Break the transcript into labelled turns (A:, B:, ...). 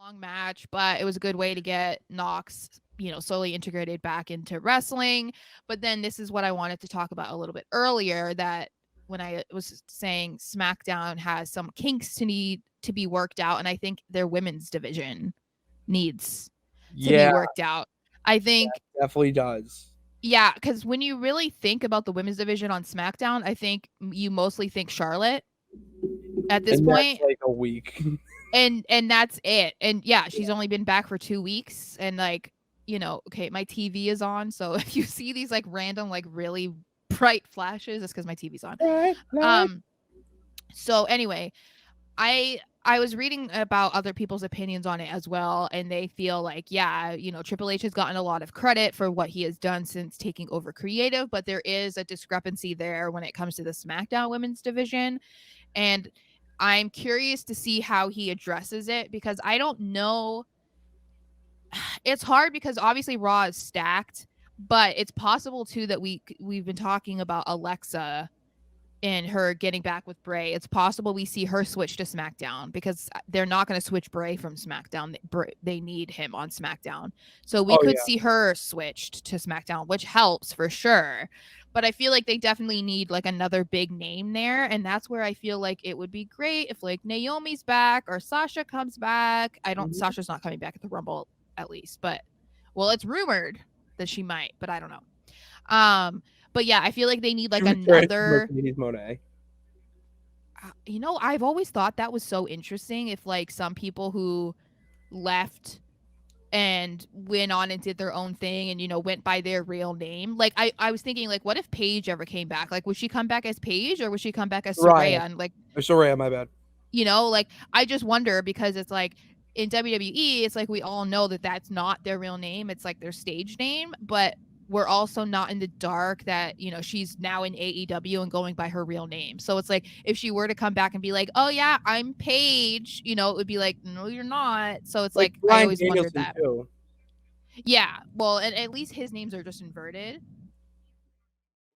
A: long match, but it was a good way to get Nox, slowly integrated back into wrestling. But then this is what I wanted to talk about a little bit earlier, that when I was saying SmackDown has some kinks to be worked out, and I think their women's division needs to be
B: Yeah,
A: worked out. I think,
B: definitely does.
A: yeah, because when you really think about the women's division on SmackDown, I think you mostly think Charlotte at this
B: And that's
A: point.
B: like a week.
A: And that's it. And yeah, she's only been back for 2 weeks, and like, okay, my TV is on, so if you see these like random like really bright flashes, it's because my TV's on.
B: Right, right.
A: Um so anyway, I was reading about other people's opinions on it as well, and they feel like, yeah, Triple H has gotten a lot of credit for what he has done since taking over creative, but there is a discrepancy there when it comes to the SmackDown women's division. And I'm curious to see how he addresses it, because I don't know. It's hard because obviously Raw is stacked, but it's possible too that we've been talking about Alexa and her getting back with Bray. It's possible we see her switch to SmackDown, because they're not going to switch Bray from SmackDown. They need him on SmackDown. So we
B: Oh
A: could
B: yeah.
A: see her switched to SmackDown, which helps for sure. But I feel like they definitely need like another big name there. And that's where I feel like it would be great if like Naomi's back or Sasha comes back. Sasha's not coming back at the Rumble, at least, but well, it's rumored that she might, but I don't know. But yeah, I feel like they need like another. I've always thought that was so interesting. If like some people who left and went on and did their own thing and went by their real name. Like I was thinking, like, what if Paige ever came back? Like, would she come back as Paige, or would she come back as Saraya? And like,
B: Soraya, my bad.
A: like, I just wonder, because it's like in WWE, it's like we all know that that's not their real name. It's like their stage name, but we're also not in the dark that, she's now in AEW and going by her real name. So it's like, if she were to come back and be like, oh yeah, I'm Paige, it would be like, no, you're not. So it's like I always wondered that.
B: Too.
A: Yeah. Well, and at least his names are just inverted.